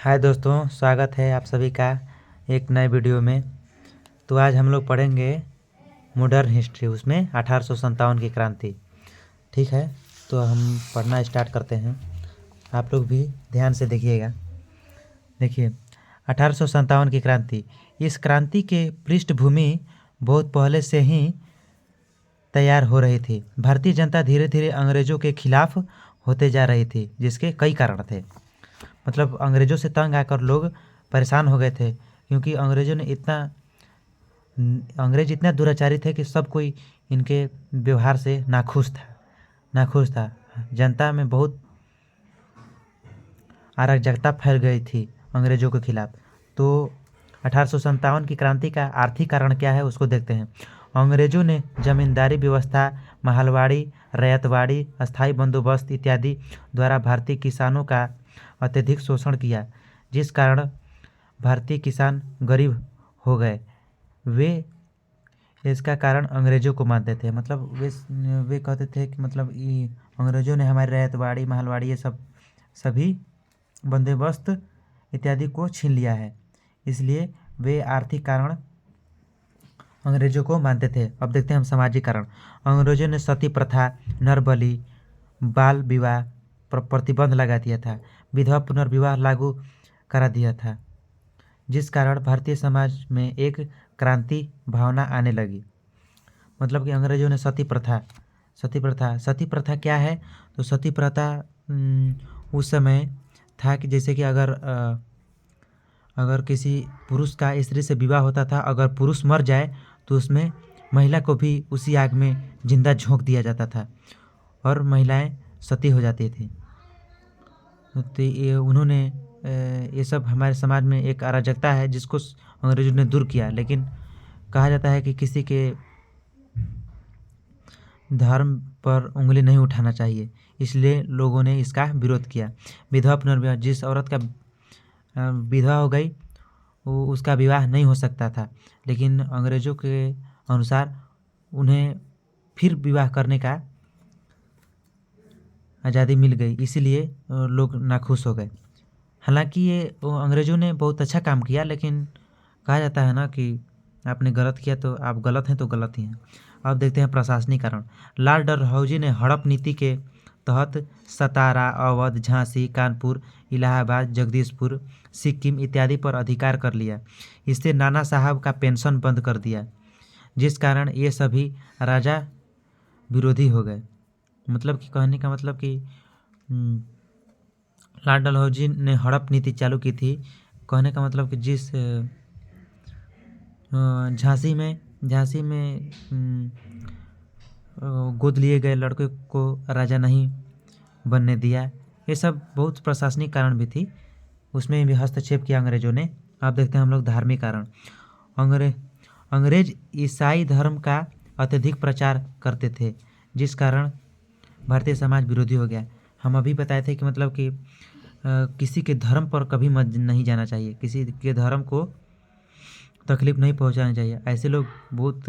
हाय दोस्तों, स्वागत है आप सभी का एक नए वीडियो में। तो आज हम लोग पढ़ेंगे मॉडर्न हिस्ट्री, उसमें 1857 की क्रांति। ठीक है, तो हम पढ़ना स्टार्ट करते हैं। आप लोग भी ध्यान से देखिएगा। देखिए, 1857 की क्रांति। इस क्रांति के पृष्ठभूमि बहुत पहले से ही तैयार हो रही थी। भारतीय जनता धीरे धीरे अंग्रेज़ों के खिलाफ होते जा रही थी, जिसके कई कारण थे। मतलब अंग्रेज़ों से तंग आकर लोग परेशान हो गए थे, क्योंकि अंग्रेज इतना दुराचारी थे कि सब कोई इनके व्यवहार से नाखुश था। जनता में बहुत अराजकता फैल गई थी अंग्रेज़ों के खिलाफ। तो 1857 की क्रांति का आर्थिक कारण क्या है, उसको देखते हैं। अंग्रेज़ों ने जमींदारी व्यवस्था, महलवाड़ी, रैयतवाड़ी, अस्थायी बंदोबस्त इत्यादि द्वारा भारतीय किसानों का अत्यधिक शोषण किया, जिस कारण भारतीय किसान गरीब हो गए। वे इसका कारण अंग्रेज़ों को मानते थे। मतलब वे कहते थे कि मतलब ये अंग्रेज़ों ने हमारी रैयतवाड़ी, महलवाड़ी, ये सभी बंदोबस्त इत्यादि को छीन लिया है, इसलिए वे आर्थिक कारण अंग्रेज़ों को मानते थे। अब देखते हैं हम सामाजिक कारण। अंग्रेज़ों ने सती प्रथा, नरबली, बाल विवाह पर प्रतिबंध लगा दिया था। विधवा पुनर्विवाह लागू करा दिया था, जिस कारण भारतीय समाज में एक क्रांति भावना आने लगी। मतलब कि अंग्रेज़ों ने सती प्रथा क्या है? तो सती प्रथा उस समय था कि जैसे कि अगर किसी पुरुष का स्त्री से विवाह होता था, अगर पुरुष मर जाए तो उसमें महिला को भी उसी आग में जिंदा झोंक दिया जाता था और महिलाएं सती हो जाती थी। तो ये सब हमारे समाज में एक अराजकता है, जिसको अंग्रेज़ों ने दूर किया। लेकिन कहा जाता है कि किसी के धर्म पर उंगली नहीं उठाना चाहिए, इसलिए लोगों ने इसका विरोध किया। विधवा पुनर्विवाह, जिस औरत का विधवा हो गई वो उसका विवाह नहीं हो सकता था, लेकिन अंग्रेज़ों के अनुसार उन्हें फिर विवाह करने का आज़ादी मिल गई, इसीलिए लोग नाखुश हो गए। हालांकि ये अंग्रेज़ों ने बहुत अच्छा काम किया, लेकिन कहा जाता है ना कि आपने गलत किया तो आप गलत हैं तो गलत ही हैं। अब देखते हैं प्रशासनिक कारण। लाल डलहौजी ने हड़प नीति के तहत सतारा, अवध, झांसी, कानपुर, इलाहाबाद, जगदीशपुर, सिक्किम इत्यादि पर अधिकार कर लिया। इससे नाना साहब का पेंशन बंद कर दिया, जिस कारण ये सभी राजा विरोधी हो गए। मतलब कि कहने का मतलब कि लाल डलहौजी ने हड़प नीति चालू की थी। कहने का मतलब कि जिस झांसी में गोद लिए गए लड़के को राजा नहीं बनने दिया। ये सब बहुत प्रशासनिक कारण भी थी, उसमें भी हस्तक्षेप किया अंग्रेज़ों ने। अब देखते हैं हम लोग धार्मिक कारण। अंग्रेज ईसाई धर्म का अत्यधिक प्रचार करते थे, जिस कारण भारतीय समाज विरोधी हो गया। हम अभी बताए थे कि मतलब कि किसी के धर्म पर कभी मत नहीं जाना चाहिए, किसी के धर्म को तकलीफ नहीं पहुंचानी चाहिए। ऐसे लोग बहुत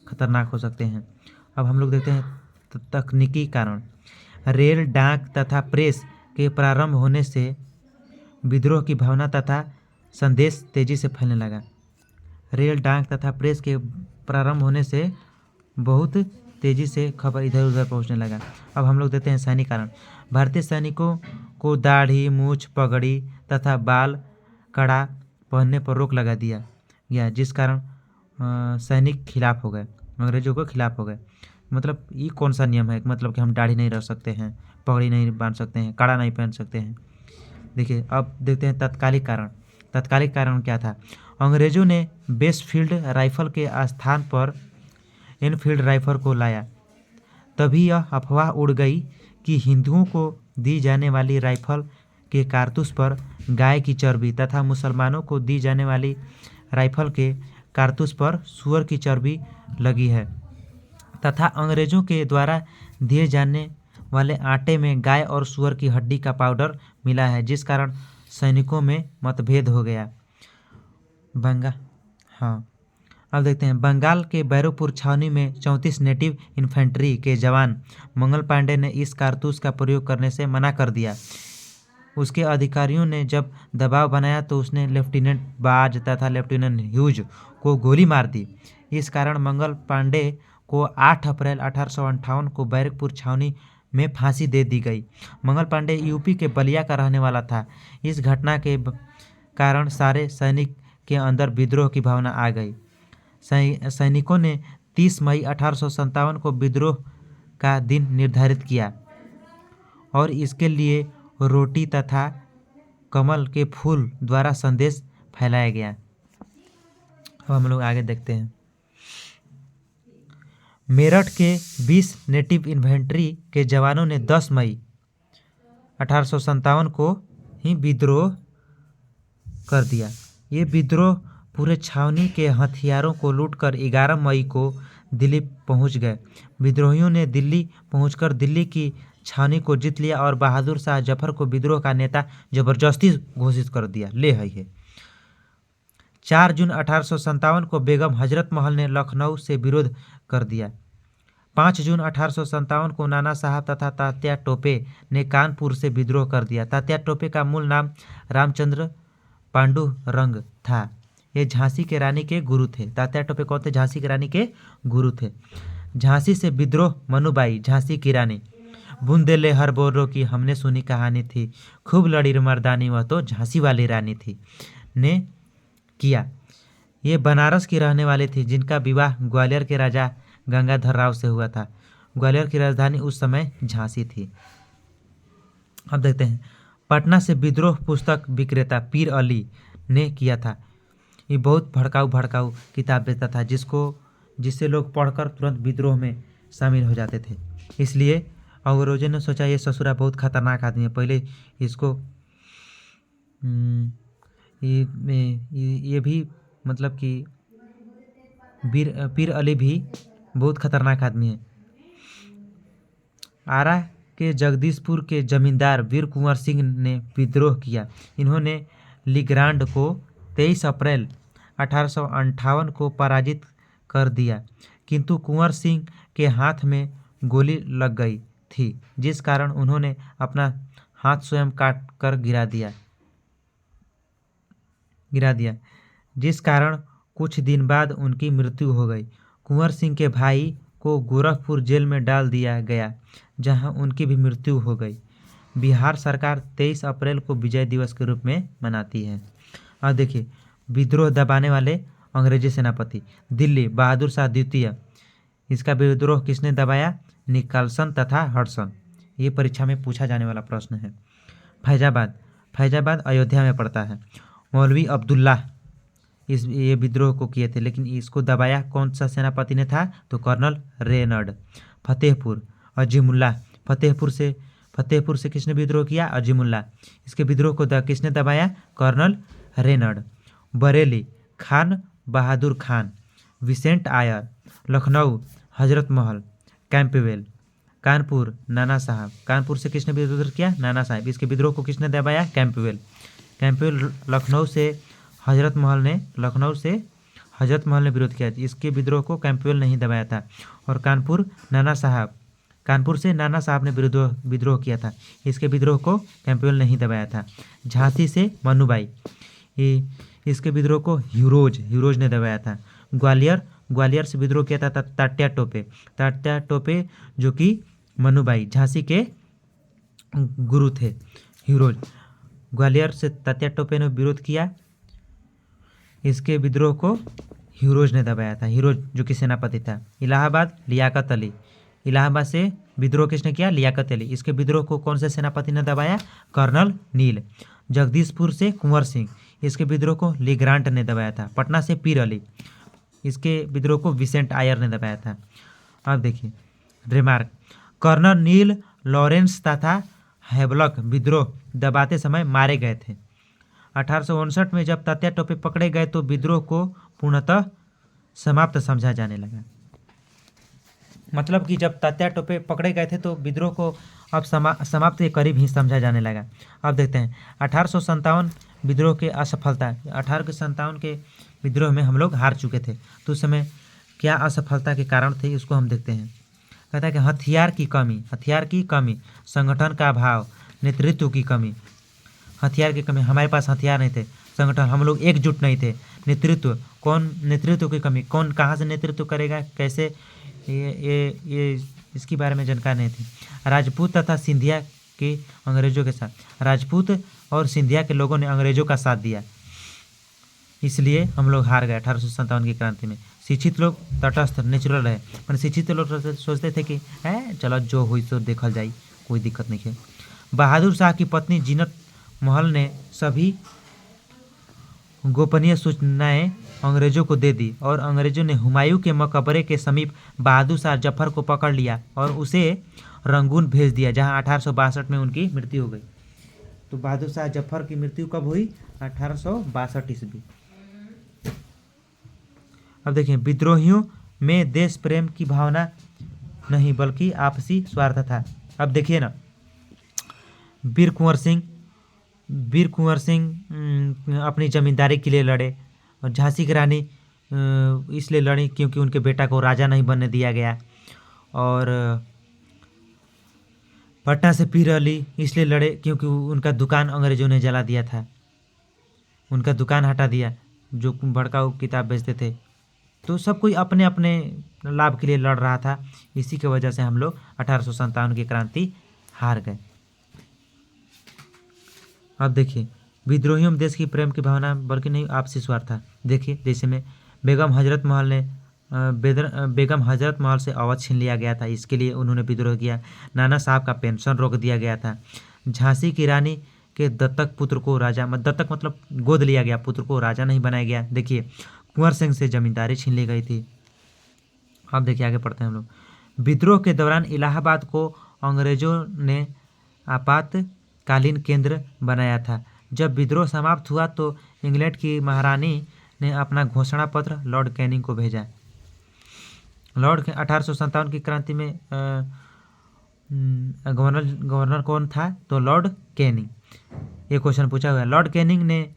खतरनाक हो सकते हैं। अब हम लोग देखते हैं तकनीकी कारण। रेल, डाक तथा प्रेस के प्रारंभ होने से विद्रोह की भावना तथा संदेश तेजी से फैलने लगा। रेल, डाक तथा प्रेस के प्रारंभ होने से बहुत तेजी से खबर इधर उधर पहुंचने लगा। अब हम लोग देखते हैं सैनिक कारण। भारतीय सैनिकों को दाढ़ी, मूछ, पगड़ी तथा बाल कड़ा पहनने पर रोक लगा दिया गया, जिस कारण सैनिक खिलाफ हो गए, अंग्रेजों को खिलाफ हो गए। मतलब ये कौन सा नियम है? मतलब कि हम दाढ़ी नहीं रख सकते हैं, पगड़ी नहीं बांध सकते हैं, कड़ा नहीं पहन सकते हैं। देखिए, अब देखते हैं तत्कालिक कारण। तत्कालिक कारण क्या था? अंग्रेजों ने बेसफील्ड राइफल के स्थान पर एनफील्ड राइफल को लाया। तभी यह अफवाह उड़ गई कि हिंदुओं को दी जाने वाली राइफल के कारतूस पर गाय की चर्बी तथा मुसलमानों को दी जाने वाली राइफल के कारतूस पर सूअर की चर्बी लगी है, तथा अंग्रेजों के द्वारा दिए जाने वाले आटे में गाय और सूअर की हड्डी का पाउडर मिला है, जिस कारण सैनिकों में मतभेद हो गया। अब देखते हैं बंगाल के बैरोपुर छावनी में 34 नेटिव इन्फेंट्री के जवान मंगल पांडे ने इस कारतूस का प्रयोग करने से मना कर दिया। उसके अधिकारियों ने जब दबाव बनाया तो उसने लेफ्टिनेंट बाज तथा लेफ्टिनेंट ह्यूज को गोली मार दी। इस कारण मंगल पांडे को 8 अप्रैल 1858 को बैरकपुर छावनी में फांसी दे दी गई। मंगल पांडे यूपी के बलिया का रहने वाला था। इस घटना के कारण सारे सैनिक के अंदर विद्रोह की भावना आ गई। सैनिकों ने 30 मई 1857 को विद्रोह का दिन निर्धारित किया और इसके लिए रोटी तथा कमल के फूल द्वारा संदेश फैलाया गया। अब हम लोग आगे देखते हैं। मेरठ के 20 नेटिव इन्फेंट्री के जवानों ने 10 मई 1857 को ही विद्रोह कर दिया। ये विद्रोह पूरे छावनी के हथियारों को लूटकर 11 मई को दिल्ली पहुंच गए। विद्रोहियों ने दिल्ली पहुंचकर दिल्ली की छावनी को जीत लिया और बहादुर शाह जफर को विद्रोह का नेता जबरदस्ती घोषित कर दिया। ले है 4 जून 1857 को बेगम हजरत महल ने लखनऊ से विरोध कर दिया। 5 जून 1857 को नाना साहब तथा तात्या टोपे ने कानपुर से विद्रोह कर दिया। तात्या टोपे का मूल नाम रामचंद्र पांडुरंग था। ये झांसी के रानी के गुरु थे। तात्या टोपे कौन थे? झांसी की रानी के गुरु थे। झांसी से विद्रोह मनुबाई झांसी की रानी। बुंदेले हर बोरो की हमने सुनी कहानी थी, खूब लड़ी मर्दानी वह तो झांसी वाली रानी थी ने किया। ये बनारस की रहने वाली थी जिनका विवाह ग्वालियर के राजा गंगाधर राव से हुआ था। ग्वालियर की राजधानी उस समय झांसी थी। अब देखते हैं। पटना से विद्रोह पुस्तक विक्रेता पीर अली ने किया था। ये बहुत भड़काऊ किताब बेचता था जिससे लोग पढ़कर तुरंत विद्रोह में शामिल हो जाते थे। इसलिए अंग्रेजों ने सोचा ये ससुरा बहुत खतरनाक आदमी है, पहले इसको ये भी मतलब कि पीर अली भी बहुत खतरनाक आदमी है। आरा के जगदीशपुर के जमींदार वीर कुंवर सिंह ने विद्रोह किया। इन्होंने लिग्रांड को 23 अप्रैल 1858 को पराजित कर दिया, किंतु कुंवर सिंह के हाथ में गोली लग गई थी, जिस कारण उन्होंने अपना हाथ स्वयं काट कर गिरा दिया, जिस कारण कुछ दिन बाद उनकी मृत्यु हो गई। कुंवर सिंह के भाई को गोरखपुर जेल में डाल दिया गया, जहां उनकी भी मृत्यु हो गई। बिहार सरकार 23 अप्रैल को विजय दिवस के रूप में मनाती है। अब देखिए, विद्रोह दबाने वाले अंग्रेजी सेनापति दिल्ली बहादुर शाह द्वितीय। इसका विद्रोह किसने दबाया? निकलसन तथा हडसन। ये परीक्षा में पूछा जाने वाला प्रश्न है। फैजाबाद अयोध्या में पड़ता है। मौलवी अब्दुल्लाह ये विद्रोह को किए थे, लेकिन इसको दबाया कौन सा सेनापति ने था? तो कर्नल रेनड। फतेहपुर अजीमुल्लाह। फतेहपुर से किसने विद्रोह किया? अजीमुल्लाह। इसके विद्रोह को किसने दबाया? कर्नल रेनड। बरेली खान बहादुर खान। विसेंट आयर। लखनऊ हजरत महल। कैंपवेल। कानपुर नाना साहब। कानपुर से किसने विद्रोह किया? नाना साहब। इसके विद्रोह को किसने दबाया? कैंपवेल। लखनऊ से हजरत महल ने विरोध किया। इसके विद्रोह को कैंपवेल नहीं दबाया था। और कानपुर से नाना साहब ने विद्रोह किया था। इसके विद्रोह को कैंपवेल नहीं दबाया था। झांसी से मनुबाई। इसके विद्रोह को ह्यूरोज ने दबाया था। ग्वालियर से विद्रोह किया था तात्या टोपे जो कि मनुबाई झांसी के गुरु थे। ह्यूरोज ग्वालियर से तात्या टोपे ने विरोध किया। इसके विद्रोह को ह्यूरोज ने दबाया था। ह्यूरोज जो कि सेनापति था। इलाहाबाद लियाकत अली। इलाहाबाद से विद्रोह किसने किया? लियाकत अली। इसके विद्रोह को कौन से सेनापति ने दबाया? कर्नल नील। जगदीशपुर से कुंवर सिंह। इसके विद्रोह को लिग्रांट ने दबाया था। पटना से पीर अली। इसके विद्रोह को विसेंट आयर ने दबाया था। अब देखिए रिमार्क। कर्नल नील, लॉरेंस तथा हैवलॉक विद्रोह दबाते समय मारे गए थे। 1859 में जब तात्या टोपे पकड़े गए तो विद्रोह को पूर्णतः समाप्त समझा जाने लगा। मतलब कि जब तात्या टोपे पकड़े गए थे तो विद्रोह को अब समाप्त के करीब ही समझा जाने लगा। अब देखते हैं 1857 विद्रोह के असफलता। 1857 के विद्रोह में हम लोग हार चुके थे, तो उस समय क्या असफलता के कारण थे इसको हम देखते हैं। कहता है कि हथियार की कमी, संगठन का अभाव, नेतृत्व की कमी। हथियार की कमी, हमारे पास हथियार नहीं थे, संगठन, हम लोग एकजुट नहीं थे। नेतृत्व, कौन नेतृत्व की कमी, कौन कहाँ से नेतृत्व करेगा, कैसे, ये इसके बारे में जानकारी नहीं थी। राजपूत तथा सिंधिया के अंग्रेजों के साथ, राजपूत और सिंधिया के लोगों ने अंग्रेजों का साथ दिया, इसलिए हम लोग हार गए 1857 की क्रांति में। शिक्षित लोग तटस्थ नेचुरल रहे, पर शिक्षित लोग सोचते थे कि है चलो जो हुई तो देखल जाए, कोई दिक्कत नहीं है। बहादुर शाह की पत्नी जीनत महल ने सभी गोपनीय सूचनाएं अंग्रेजों को दे दी और अंग्रेजों ने हुमायूं के मकबरे के समीप बहादुर शाह जफर को पकड़ लिया और उसे रंगून भेज दिया, जहां 1862 में उनकी मृत्यु हो गई। तो बहादुर शाह जफर की मृत्यु कब हुई? 1862 ईस्वी। अब देखिए, विद्रोहियों में देश प्रेम की भावना नहीं बल्कि आपसी स्वार्थ था। अब देखिए ना, वीर कुंवर सिंह अपनी जमींदारी के लिए लड़े और झांसी की रानी इसलिए लड़ी क्योंकि उनके बेटा को राजा नहीं बनने दिया गया, और पटना से पीर अली इसलिए लड़े क्योंकि उनका दुकान अंग्रेजों ने जला दिया था, उनका दुकान हटा दिया जो भड़काऊ किताब बेचते थे। तो सब कोई अपने अपने लाभ के लिए लड़ रहा था, इसी की वजह से हम लोग 1857 की क्रांति हार गए। अब देखिए, विद्रोहियों में देश की प्रेम की भावना बल्कि नहीं आपसी स्वार्थ था। देखिए, जैसे में बेगम हजरत महल से अवध छीन लिया गया था, इसके लिए उन्होंने विद्रोह किया। नाना साहब का पेंशन रोक दिया गया था। झांसी की रानी के दत्तक पुत्र को राजा, दत्तक मतलब गोद लिया गया, पुत्र को राजा नहीं बनाया गया। देखिए, कुंवर सिंह से जमींदारी छीन ली गई थी। अब देखिए आगे पढ़ते हैं हम लोग। विद्रोह के दौरान इलाहाबाद को अंग्रेजों ने आपातकालीन केंद्र बनाया था। जब विद्रोह समाप्त हुआ तो इंग्लैंड की महारानी ने अपना घोषणा पत्र लॉर्ड कैनिंग को भेजा। 1857 की क्रांति में गवर्नर कौन था? तो लॉर्ड कैनिंग। ये क्वेश्चन पूछा हुआ है। लॉर्ड कैनिंग ने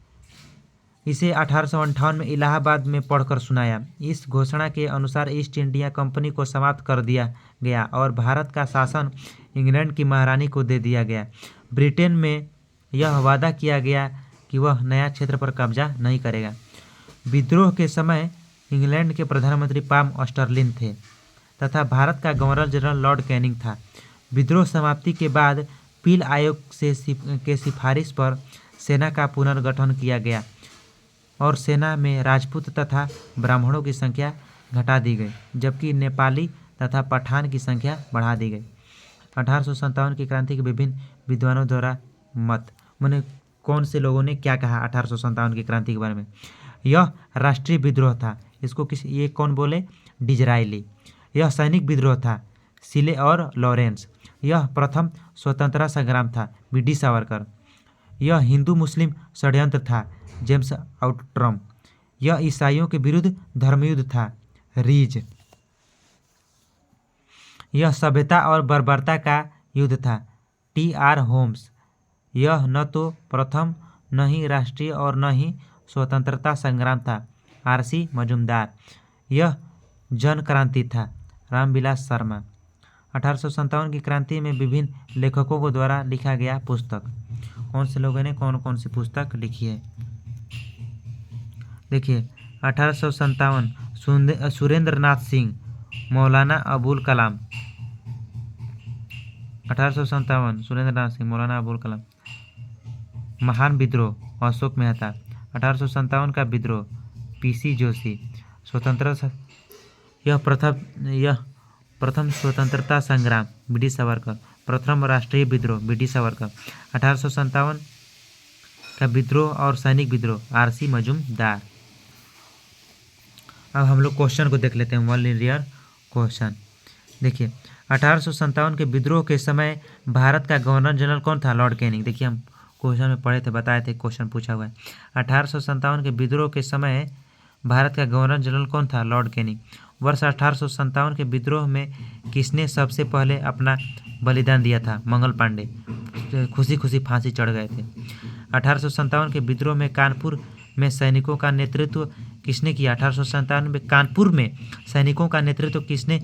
इसे 1858 में इलाहाबाद में पढ़कर सुनाया। इस घोषणा के अनुसार ईस्ट इंडिया कंपनी को समाप्त कर दिया गया और भारत का शासन इंग्लैंड की महारानी को दे दिया गया। ब्रिटेन में यह वादा किया गया कि वह नया क्षेत्र पर कब्जा नहीं करेगा। विद्रोह के समय इंग्लैंड के प्रधानमंत्री पाम ऑस्टरलिन थे तथा भारत का गवर्नर जनरल लॉर्ड कैनिंग था। विद्रोह समाप्ति के बाद पील आयोग के सिफारिश पर सेना का पुनर्गठन किया गया और सेना में राजपूत तथा ब्राह्मणों की संख्या घटा दी गई, जबकि नेपाली तथा पठान की संख्या बढ़ा दी गई। 1857 की क्रांति के विभिन्न विद्वानों द्वारा मत, माने कौन से लोगों ने क्या कहा 1857 की क्रांति के बारे में? यह राष्ट्रीय विद्रोह था, इसको ये कौन बोले? डिजराइली। यह सैनिक विद्रोह था, सिले और लॉरेंस। यह प्रथम स्वतंत्रता संग्राम था, बी.डी. सावरकर। यह हिंदू मुस्लिम षड्यंत्र था, जेम्स आउटरम। यह ईसाइयों के विरुद्ध धर्मयुद्ध था, रीज। यह सभ्यता और बर्बरता का युद्ध था, टी.आर. होम्स। यह न तो प्रथम न ही राष्ट्रीय और न ही स्वतंत्रता संग्राम था, आर.सी. मजूमदार। यह जन क्रांति था, रामविलास शर्मा। 1857 की क्रांति में विभिन्न लेखकों को द्वारा लिखा गया पुस्तक। कौन से लोगों ने कौन कौन सी पुस्तक लिखी है? देखिए, 1857 सुरेंद्र नाथ सिंह, मौलाना अबुल कलाम। 1857 सुरेंद्र नाथ सिंह, मौलाना अबुल कलाम। महान विद्रोह, अशोक मेहता। 1857 का विद्रोह, पी.सी. जोशी। स्वतंत्रता, यह प्रथम स्वतंत्रता संग्राम, बी.डी. सावरकर। प्रथम राष्ट्रीय विद्रोह, बी.डी. सावरकर। 1857 का विद्रोह और सैनिक विद्रोह, आर.सी. मजूमदार। अब हम लोग क्वेश्चन को देख लेते हैं, वन ईयर क्वेश्चन। देखिए, 1857 के विद्रोह के समय भारत का गवर्नर जनरल कौन था? Lord Canning. देखिए, हम क्वेश्चन में पढ़े थे, बताए थे, क्वेश्चन पूछा हुआ है। 1857 के विद्रोह के समय भारत का गवर्नर जनरल कौन था? Lord Canning. वर्ष 1857 के विद्रोह में किसने सबसे पहले अपना बलिदान दिया था? मंगल पांडे खुशी खुशी फांसी चढ़ गए थे। 1857 के विद्रोह में कानपुर में सैनिकों का नेतृत्व किसने किया? 1857 में कानपुर में सैनिकों का नेतृत्व किसने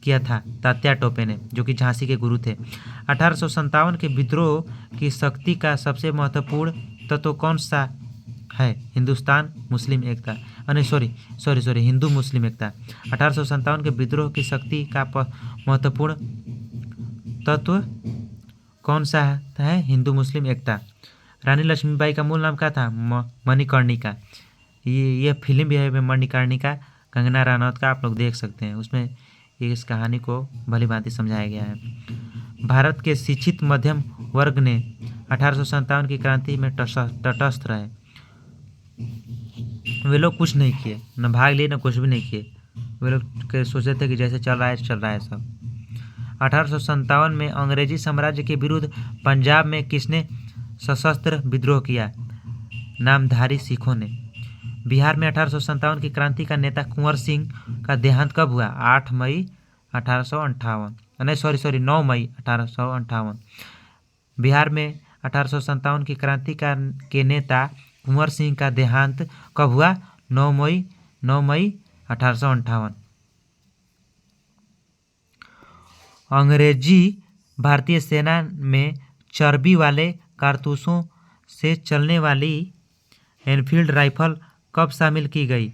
किया था तात्या टोपे ने, जो कि झांसी के गुरु थे। 1857 के विद्रोह की शक्ति का सबसे महत्वपूर्ण तत्व कौन सा है? हिंदुस्तान मुस्लिम एकता, नहीं सॉरी हिंदू मुस्लिम एकता। 1857 के विद्रोह की शक्ति का महत्वपूर्ण तत्व कौन सा है? हिंदू मुस्लिम एकता। रानी लक्ष्मीबाई का मूल नाम क्या था? मणिकर्णिका। ये फिल्म भी है मणिकर्णिका, कंगना रनौत का, आप लोग देख सकते हैं। उसमें इस कहानी को भली भांति समझाया गया है। भारत के शिक्षित मध्यम वर्ग ने 1857 की क्रांति में तटस्थ रहे। वे लोग कुछ नहीं किए, न भाग लिए न कुछ भी नहीं किए। वे लोग सोचे थे कि जैसे चल रहा है सब। 1857 में अंग्रेजी साम्राज्य के विरुद्ध पंजाब में किसने सशस्त्र विद्रोह किया? नामधारी सिखों ने। बिहार में 1857 की क्रांति का नेता कुंवर सिंह का देहांत कब हुआ? 8 मई 1858, नहीं 9 मई 1858। बिहार में 1857 की क्रांति के नेता कुंवर सिंह का देहांत कब हुआ? 9 मई 1858। अंग्रेजी भारतीय सेना में चर्बी वाले कारतूसों से चलने वाली एनफील्ड राइफल कब शामिल की गई?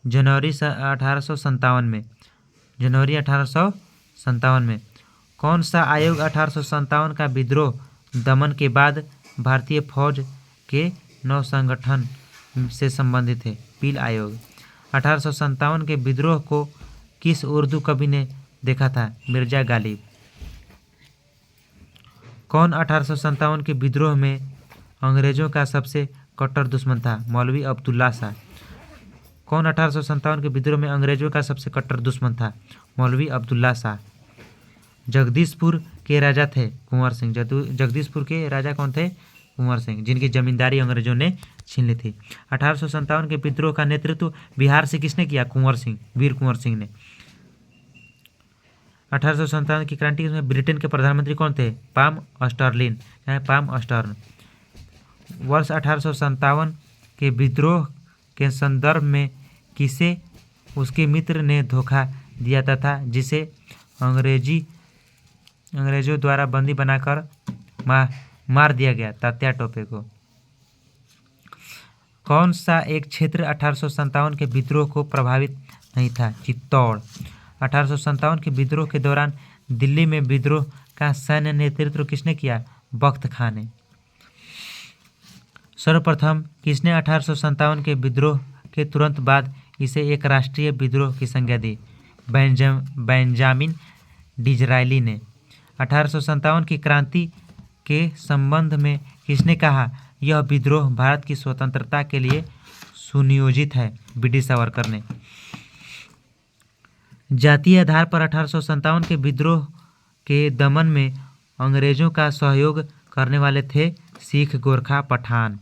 जनवरी 1857 में। जनवरी 1857 में। कौन सा आयोग 1857 का विद्रोह दमन के बाद भारतीय फौज के नव संगठन से संबंधित है? पील आयोग। 1857 के विद्रोह को किस उर्दू कवि ने देखा था? मिर्जा गालिब। कौन 1857 के विद्रोह में अंग्रेजों का सबसे कट्टर दुश्मन था? मौलवी अब्दुल्ला शाह। कौन 1857 के विद्रोह में अंग्रेजों का सबसे कट्टर दुश्मन था? मौलवी अब्दुल्ला शाह। जगदीशपुर के राजा थे कुंवर सिंह। जगदीशपुर के राजा कौन थे? कुंवर सिंह, जिनकी जमींदारी अंग्रेजों ने छीन ली थी। 1857 के विद्रोह का नेतृत्व बिहार से किसने किया? कुंवर सिंह, वीर कुंवर सिंह ने। 1857 की क्रांति में ब्रिटेन के प्रधानमंत्री कौन थे? पाम अस्टर्न। वर्ष 1857 के विद्रोह के संदर्भ में किसे उसके मित्र ने धोखा दिया था, जिसे अंग्रेजों द्वारा बंदी बनाकर मार दिया गया? तात्या टोपे को। कौन सा एक क्षेत्र 1857 के विद्रोह को प्रभावित नहीं था? चित्तौड़। 1857 के विद्रोह के दौरान दिल्ली में विद्रोह का सैन्य नेतृत्व किसने किया? बख्त खां ने। सर्वप्रथम किसने 1857 के विद्रोह के तुरंत बाद इसे एक राष्ट्रीय विद्रोह की संज्ञा दी? बेंजामिन डिज़रायली ने। 1857 की क्रांति के संबंध में किसने कहा यह विद्रोह भारत की स्वतंत्रता के लिए सुनियोजित है? बी.डी. सावरकर ने। जातीय आधार पर 1857 के विद्रोह के दमन में अंग्रेजों का सहयोग करने वाले थे सिख, गोरखा, पठान।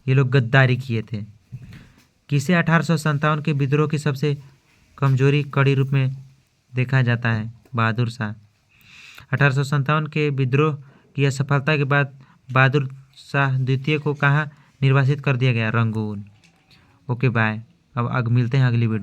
ये लोग गद्दारी किए थे। किसे 1857 के विद्रोह की सबसे कमजोरी कड़ी रूप में देखा जाता है? बहादुर शाह। 1857 के विद्रोह की असफलता के बाद बहादुर शाह द्वितीय को कहाँ निर्वासित कर दिया गया? रंगून। Okay bye. अब मिलते हैं अगली वीडियो।